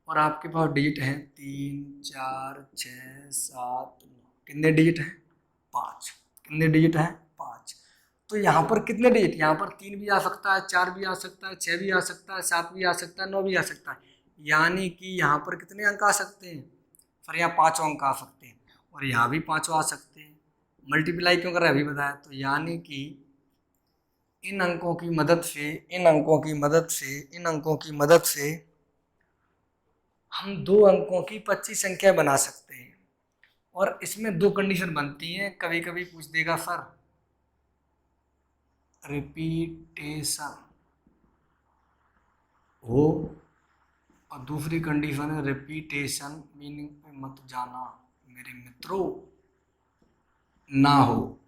और आपके पास डिजिट हैं 3 4 6 7 9, कितने डिजिट हैं? 5। कितने डिजिट हैं? 5। तो यहाँ पर कितने डिजिट? यहाँ पर 3 भी आ सकता है, 4 भी आ सकता है, 6 भी आ सकता है, 7 भी आ सकता है, 9 भी आ सकता है। यानी कि यहाँ पर कितने अंक आ सकते हैं? सर यहाँ 5 अंक आ सकते हैं, और यहाँ भी 5 आ सकते हैं। मल्टीप्लाई क्यों कर रहे हैं अभी बताया। तो यानी कि इन अंकों की मदद से, इन अंकों की मदद से, इन अंकों की मदद से हम 2 अंकों की 25 संख्या बना सकते हैं। और इसमें 2 कंडीशन बनती हैं। कभी कभी पूछ देगा सर रिपीटेशन हो, और दूसरी कंडीशन है रिपीटेशन मीनिंग पे मत जाना मेरे मित्रों, ना हो।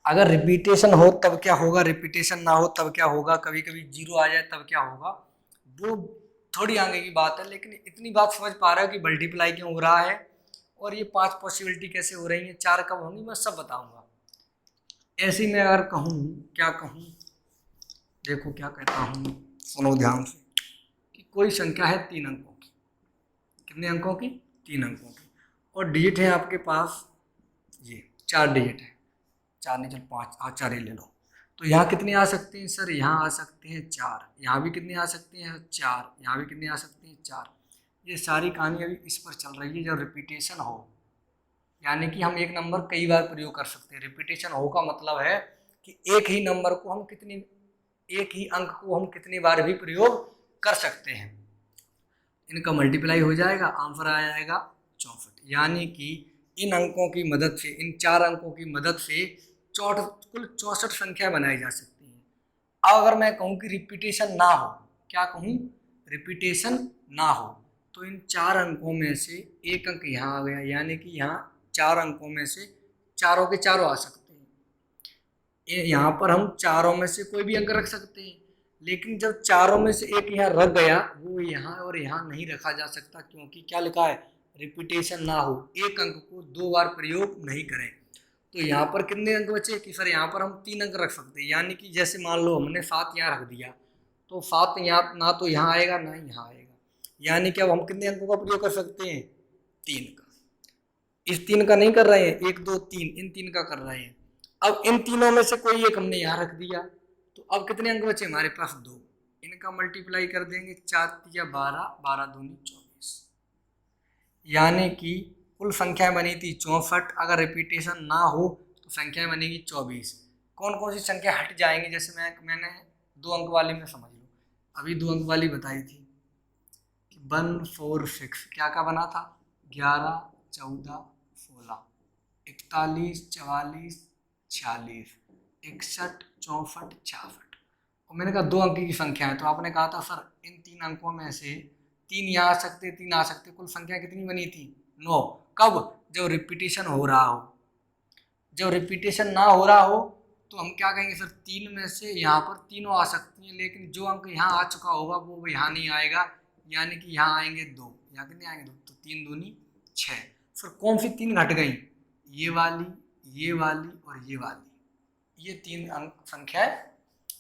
अगर रिपीटेशन हो तब क्या होगा, रिपीटेशन ना हो तब क्या होगा, कभी कभी 0 आ जाए तब क्या होगा, वो थोड़ी आगे की बात है। लेकिन इतनी बात समझ पा रहे हो कि मल्टीप्लाई क्यों हो रहा है और ये 5 पॉसिबिलिटी कैसे हो रही है, 4 कब होंगी, मैं सब बताऊंगा। ऐसे ही मैं अगर कहूँ, क्या कहूँ, देखो क्या कहता हूँ, सुनो ध्यान से, कि कोई संख्या है 3 अंकों की। कितने अंकों की? 3 अंकों की। और डिजिट है आपके पास ये 4 डिजिट है, 4 नहीं चल 5, 4 ही ले लो। तो यहाँ कितने आ सकते हैं सर? यहाँ आ सकते हैं 4। यहाँ भी कितने आ सकते हैं? 4। यहाँ भी कितने आ सकते हैं? 4। ये सारी कहानी अभी इस पर चल रही है जब रिपीटेशन हो, यानी कि हम एक नंबर कई बार प्रयोग कर सकते हैं। रिपीटेशन हो का मतलब है कि एक ही नंबर को हम कितनी, एक ही अंक को हम कितनी बार भी प्रयोग कर सकते हैं। इनका मल्टीप्लाई हो जाएगा, आंसर आ जाएगा 64। यानी कि इन अंकों की मदद से, इन 4 अंकों की मदद से कुल 64 संख्या बनाई जा सकती है। अब अगर मैं कहूँ कि रिपीटेशन ना हो, क्या कहूँ? रिपीटेशन ना हो, तो इन 4 अंकों में से एक अंक यहाँ आ गया, यानी कि यहाँ 4 अंकों में से चारों के चारों आ सकते हैं। यहाँ पर हम चारों में से कोई भी अंक रख सकते हैं, लेकिन जब चारों में से एक यहाँ रख गया, वो यहाँ और यहाँ नहीं रखा जा सकता, क्योंकि क्या लिखा है? रिपीटेशन ना हो, एक अंक को 2 बार प्रयोग नहीं करें। तो यहाँ पर कितने अंक बचे कि सर यहाँ पर हम 3 अंक रख सकते हैं। यानी कि जैसे मान लो हमने 7 यहाँ रख दिया, तो 7 यहाँ ना तो यहाँ आएगा ना यहाँ आएगा, यानी कि अब हम कितने अंकों का प्रयोग कर सकते हैं? 3 का। इस 3 का नहीं कर रहे हैं, 1 2 3, इन 3 का कर रहे हैं। अब इन तीनों में से कोई एक हमने यहाँ रख दिया, तो अब कितने अंक बचे हमारे पास? 2। इनका मल्टीप्लाई कर देंगे, 4 या 12, 12 दूनी 24, यानी कि कुल संख्या बनी थी 64। अगर रिपीटेशन ना हो तो संख्या बनेगी 24। कौन कौन सी संख्या हट जाएंगी? जैसे मैंने 2 अंक वाली में समझ लो, अभी 2 अंक वाली बताई थी कि 1 4 6, क्या क्या बना था? 11 14 16, 41 44 46, 61 64 66। और मैंने कहा 2 अंक की संख्या है, तो आपने कहा था सर इन 3 अंकों में से 3 यहाँ आ सकते, 3 आ सकते, कुल संख्या कितनी बनी थी? 9। कब? जब रिपीटेशन हो रहा हो। जब रिपीटेशन ना हो रहा हो तो हम क्या कहेंगे सर? 3 में से यहाँ पर तीनों आ सकती हैं, लेकिन जो अंक यहाँ आ चुका होगा वो यहाँ नहीं आएगा, यानी कि यहाँ आएंगे 2। यहाँ कितने आएंगे? 2। तो 3 दूनी 6। सर कौन सी 3 घट गई? ये वाली, ये वाली और ये वाली, ये 3 अंक संख्याएं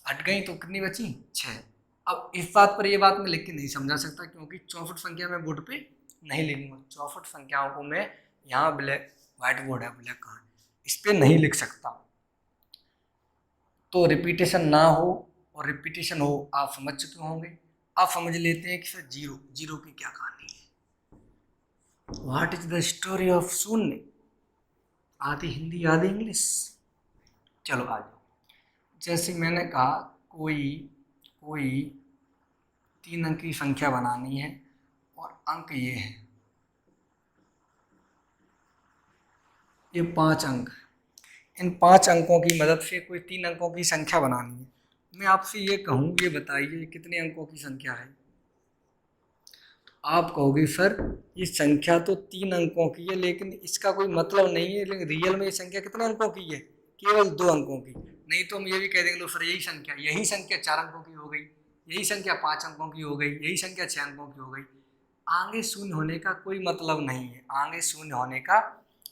हट गई, तो कितनी बची? 6। अब इस बात पर ये बात मैं लिख के नहीं समझा सकता, क्योंकि 64 संख्या मैं बोर्ड पे नहीं लिखूंगा। 64 संख्याओं को मैं यहाँ ब्लैक, व्हाइट बोर्ड है ब्लैक कहाँ, इस पे नहीं लिख सकता। तो रिपीटेशन ना हो और रिपीटेशन हो, आप समझ चुके होंगे। आप समझ लेते हैं कि सर जीरो, जीरो की क्या कहानी है। What is the story of शून्य? आधी हिंदी आधी इंग्लिश। चलो आ जाओ। जैसे मैंने कहा कोई 3 अंक की संख्या बनानी है, और अंक ये है, ये 5 अंक। इन 5 अंकों की मदद से कोई 3 अंकों की संख्या बनानी है। मैं आपसे ये कहूँ, ये बताइए कितने अंकों की संख्या है। आप कहोगे सर ये संख्या तो 3 अंकों की है, लेकिन इसका कोई मतलब नहीं है, लेकिन रियल में ये संख्या कितने अंकों की है? केवल 2 अंकों की। नहीं तो हम ये भी कह देंगे लो सर यही संख्या 4 अंकों की हो गई, यही संख्या 5 अंकों की हो गई, यही संख्या 6 अंकों की हो गई। आगे शून्य होने का कोई मतलब नहीं है, आगे शून्य होने का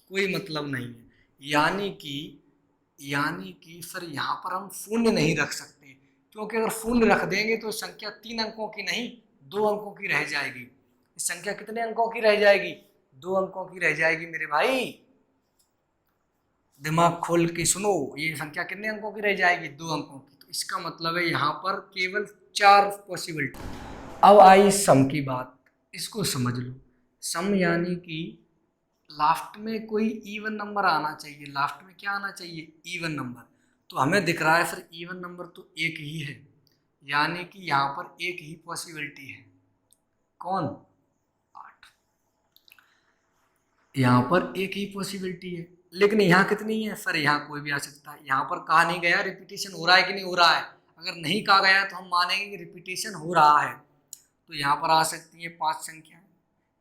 कोई मतलब नहीं है। यानी कि सर यहाँ पर हम शून्य नहीं रख सकते, क्योंकि अगर शून्य रख देंगे तो संख्या 3 अंकों की नहीं 2 अंकों की रह जाएगी। संख्या कितने अंकों की रह जाएगी? 2 अंकों की रह जाएगी मेरे भाई, दिमाग खोल के सुनो। ये संख्या कितने अंकों की रह जाएगी? 2 अंकों की। तो इसका मतलब है यहाँ पर केवल 4 पॉसिबिलिटी। अब आई सम की बात, इसको समझ लो। सम यानी कि लास्ट में कोई इवन नंबर आना चाहिए। लास्ट में क्या आना चाहिए? Even number. तो हमें दिख रहा है सर इवन नंबर तो एक ही है, यानी कि यहाँ पर एक ही पॉसिबिलिटी है। कौन? 8। यहाँ पर एक ही पॉसिबिलिटी है, लेकिन यहाँ कितनी है सर? यहाँ कोई भी आ सकता है। यहाँ पर कहा नहीं गया रिपीटेशन हो रहा है कि नहीं हो रहा है। अगर नहीं कहा गया तो हम मानेंगे कि रिपीटेशन हो रहा है। तो यहाँ पर आ सकती है 5 संख्याएं,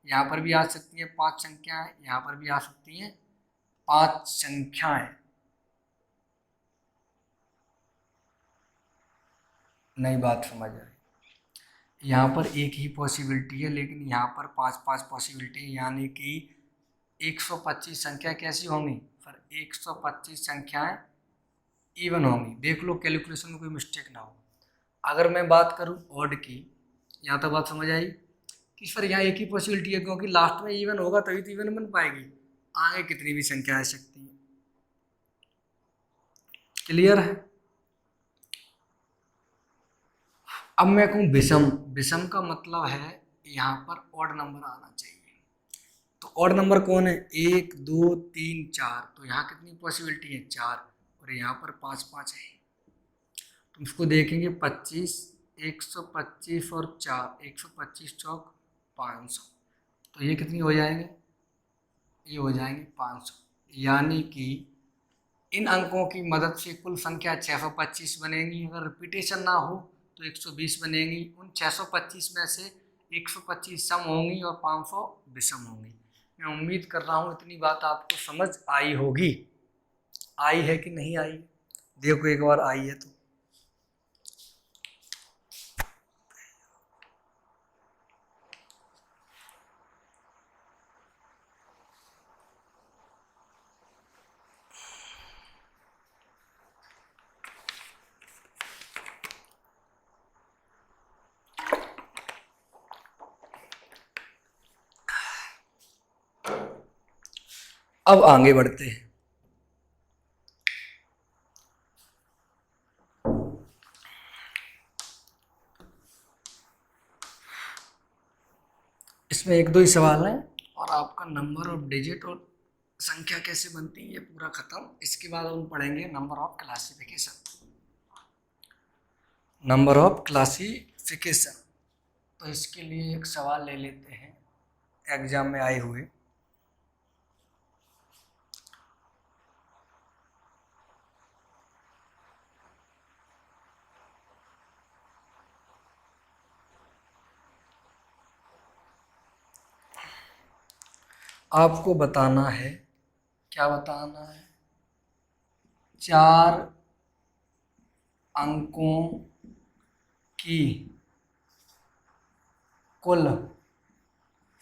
यहाँ पर भी आ सकती है 5 संख्याएं, यहाँ पर भी आ सकती हैं 5 संख्याएं। नई बात समझ आई। यहाँ पर एक ही पॉसिबिलिटी है, लेकिन यहाँ पर 5 पॉसिबिलिटी, यानी कि 125 संख्या कैसी होंगी सर? 125 संख्याएं इवन होंगी। देख लो कैलकुलेशन में कोई मिस्टेक ना हो। अगर मैं बात करूँ ऑड की, यहाँ तक बात समझ आई कि सर यहाँ एक ही पॉसिबिलिटी है, क्योंकि लास्ट में इवन होगा तभी तो इवन बन पाएगी। आगे कितनी भी संख्या आ सकती है। क्लियर है? अब मैं कहूँ विषम। विषम का मतलब है यहाँ पर ऑड नंबर आना चाहिए। तो ऑड नंबर कौन है? 1 2 3 4। तो यहाँ कितनी पॉसिबिलिटी है? 4। और यहाँ पर 5 है। तो इसको देखेंगे 25, 125 और 4, 125 चौक 500। तो ये कितनी हो जाएंगे? ये हो जाएंगे 500। यानी कि इन अंकों की मदद से कुल संख्या 625 बनेगी। अगर रिपीटेशन ना हो तो 120 बनेगी। उन 625 में से 125 सम होंगी और 500 विषम होंगी। मैं उम्मीद कर रहा हूँ इतनी बात आपको समझ आई होगी। आई है कि नहीं आई? देखो एक बार आई है तो। अब आगे बढ़ते हैं। इसमें 1 2 ही सवाल हैं और आपका नंबर ऑफ डिजिट और संख्या कैसे बनती है ये पूरा खत्म। इसके बाद हम पढ़ेंगे number of classification. Number of classification. तो इसके लिए एक सवाल ले लेते हैं एग्जाम में आए हुए। आपको बताना है, क्या बताना है? 4 अंकों की कुल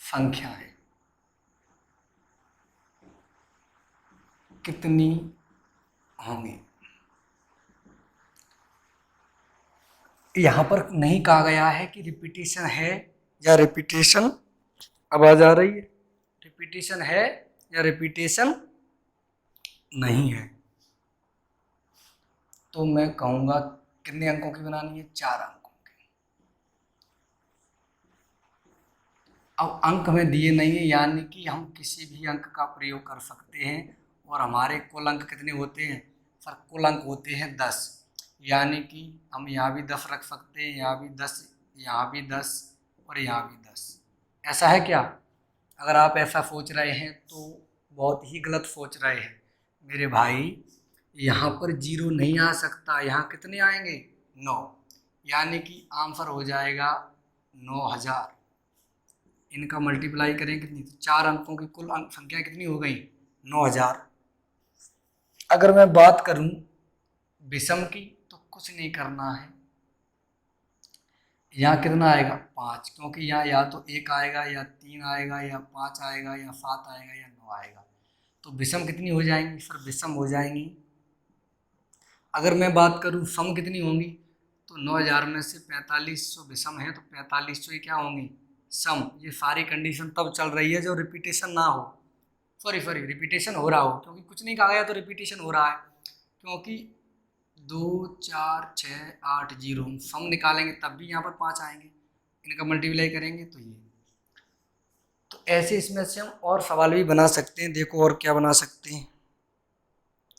संख्याएं कितनी होंगी? यहाँ पर नहीं कहा गया है कि रिपीटेशन है या रिपीटेशन, आवाज आ रही है? रिपीटेशन है या रिपीटेशन नहीं है। तो मैं कहूँगा कितने अंकों की बनानी है? 4 अंकों की। अब अंक हमें दिए नहीं है, यानी कि हम किसी भी अंक का प्रयोग कर सकते हैं। और हमारे कुल अंक कितने होते हैं सर? कुल अंक होते हैं 10। यानी कि हम यहाँ भी 10 रख सकते हैं, यहाँ भी 10, यहाँ भी 10 और यहाँ भी 10। ऐसा है क्या? अगर आप ऐसा सोच रहे हैं तो बहुत ही गलत सोच रहे हैं मेरे भाई। यहाँ पर जीरो नहीं आ सकता, यहाँ कितने आएंगे? 9, यानी कि आंसर हो जाएगा 9000। इनका मल्टीप्लाई करें कितनी? 4 अंकों की कुल अंक संख्या कितनी हो गई? 9000। अगर मैं बात करूं विषम की तो कुछ नहीं करना है। यहाँ कितना आएगा? 5, क्योंकि यहाँ या तो 1 आएगा या 3 आएगा या 5 आएगा या 7 आएगा या 9 आएगा। तो विषम कितनी हो जाएंगी? सर विषम हो जाएंगी। अगर मैं बात करूं सम कितनी होंगी, तो 9000 में से 4500 विषम है तो 4500 ही क्या होंगी? सम। ये सारी कंडीशन तब चल रही है जब रिपीटेशन ना हो, सॉरी रिपीटेशन हो रहा हो, क्योंकि कुछ नहीं कहा गया तो रिपीटेशन हो रहा है। क्योंकि 2 4 6 8 0 हम सम निकालेंगे तब भी यहाँ पर 5 आएंगे, इनका मल्टीप्लाई करेंगे तो ये। तो ऐसे इसमें से हम और सवाल भी बना सकते हैं। देखो और क्या बना सकते हैं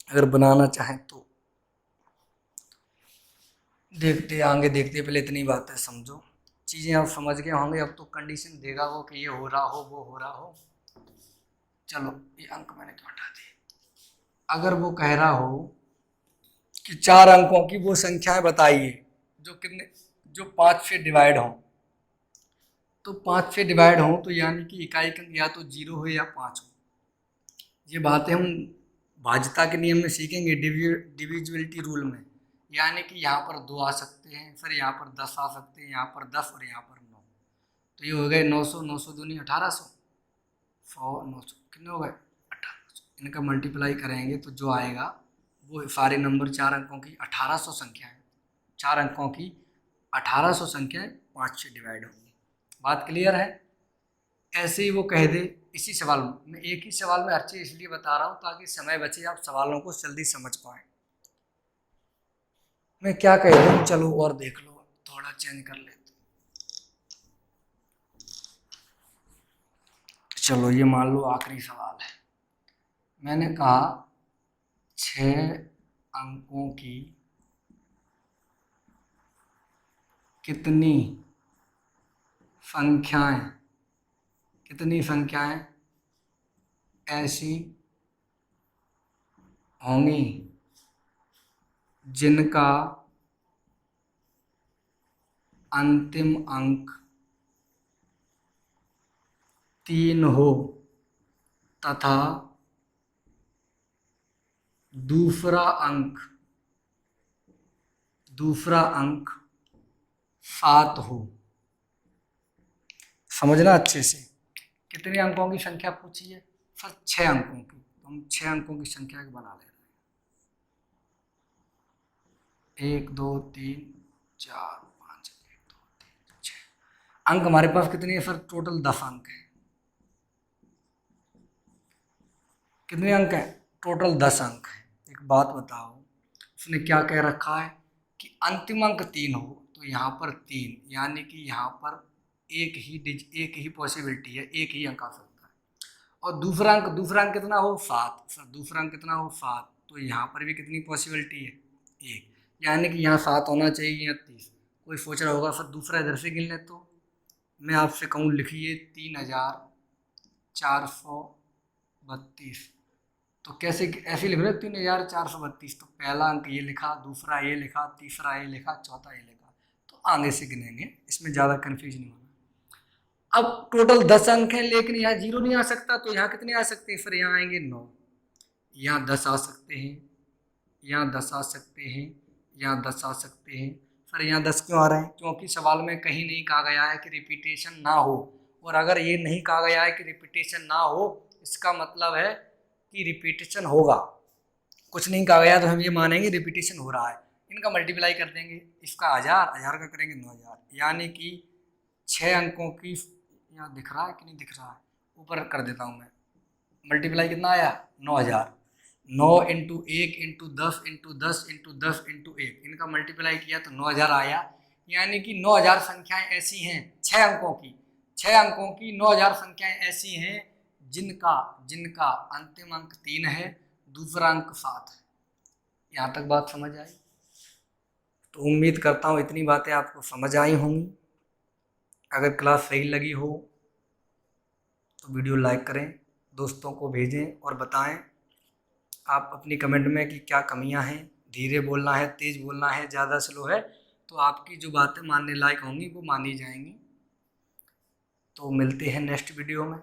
अगर बनाना चाहें तो। देखते आगे देखते, पहले इतनी बातें समझो, चीज़ें आप समझ गए होंगे। अब तो कंडीशन देगा वो कि ये हो रहा हो वो हो रहा हो। चलो ये अंक मैंने क्यों हटा दिए। अगर वो कह रहा हो कि 4 अंकों की वो संख्याएं बताइए जो कितने, जो 5 से डिवाइड हों, तो 5 से डिवाइड हों तो यानी कि इकाई अंक या तो 0 हो या 5 हो। ये बातें हम भाज्यता के नियम में सीखेंगे, डिविजिबिलिटी रूल में। यानी कि यहाँ पर 2 आ सकते हैं, फिर यहाँ पर 10 आ सकते हैं, यहाँ पर 10 और यहाँ पर 9। तो ये हो गए 900, 900 दूनी 1800, 100 900 कितने हो गए? 1800। इनका मल्टीप्लाई करेंगे तो जो आएगा वो सारे नंबर 4 अंकों की 1800 संख्या है। 4 अंकों की 1800 संख्याएं 5 से डिवाइड होंगी। बात क्लियर है? ऐसे ही वो कह दे इसी सवाल में, मैं एक ही सवाल में हर चीज़ इसलिए बता रहा हूँ ताकि समय बचे, आप सवालों को जल्दी समझ पाएँ। मैं क्या कह रहा हूँ, चलो और देख लो, थोड़ा चेंज कर लेते। चलो ये मान लो आखिरी सवाल है। मैंने कहा 6 अंकों की कितनी संख्याएं ऐसी होंगी जिनका अंतिम अंक 3 हो तथा दूसरा अंक 7 हो। समझना अच्छे से, कितने अंकों की संख्या पूछी है? सर 6 अंकों की। तो हम 6 अंकों की संख्या बना ले रहे हैं। 1 2 3 4 5 1 2 3 6 अंक हमारे पास कितने हैं सर? टोटल 10 अंक है। कितने अंक हैं? टोटल 10 अंक है। एक बात बताओ, उसने क्या कह रखा है कि अंतिम अंक 3 हो, तो यहाँ पर 3, यानी कि यहाँ पर एक ही पॉसिबिलिटी है, एक ही अंक आ सकता है। और दूसरा अंक कितना हो? 7। सर दूसरा अंक कितना हो? 7। तो यहाँ पर भी कितनी पॉसिबिलिटी है? 1, यानी कि यहाँ 7 होना चाहिए या 30। कोई सोच रहा होगा सर दूसरा इधर से गिन ले, तो मैं आपसे कहूँ लिखिए 3432। तो कैसे ऐसे लिख रहे हो? 3432। तो पहला अंक ये लिखा, दूसरा ये लिखा, तीसरा ये लिखा, चौथा ये लिखा, तो आगे से गिनेंगे, इसमें ज़्यादा कन्फ्यूज नहीं होना। अब टोटल 10 अंक हैं, लेकिन यहाँ 0 नहीं आ सकता, तो यहाँ कितने आ सकते हैं? फिर यहाँ आएंगे 9, यहाँ 10 आ सकते हैं, यहाँ 10 आ सकते हैं, यहाँ 10 आ सकते हैं। सर यहाँ 10 क्यों आ रहे हैं? क्योंकि सवाल में कहीं नहीं कहा गया है कि रिपीटेशन ना हो। और अगर ये नहीं कहा गया है कि रिपीटेशन ना हो, इसका मतलब है कि रिपीटेशन होगा। कुछ नहीं कहा गया तो हम ये मानेंगे रिपीटेशन हो रहा है। इनका मल्टीप्लाई कर देंगे, इसका 1000 का करेंगे 9000, यानी कि 6 अंकों की, यहाँ दिख रहा है कि नहीं दिख रहा है? ऊपर कर देता हूँ मैं। मल्टीप्लाई कितना आया? 9000। 9 into 1 into 10 into 10 into 10 into 1, इनका मल्टीप्लाई किया तो 9000 आया। यानी कि 9000 संख्याएं ऐसी हैं, 6 अंकों की 9000 संख्याएं ऐसी हैं जिनका अंतिम अंक 3 है, दूसरा अंक 7 है। यहाँ तक बात समझ आई? तो उम्मीद करता हूँ इतनी बातें आपको समझ आई होंगी। अगर क्लास सही लगी हो तो वीडियो लाइक करें, दोस्तों को भेजें और बताएं आप अपनी कमेंट में कि क्या कमियां हैं, धीरे बोलना है, तेज़ बोलना है, ज़्यादा स्लो है, तो आपकी जो बातें मानने लायक होंगी वो मानी जाएंगी। तो मिलते हैं नेक्स्ट वीडियो में।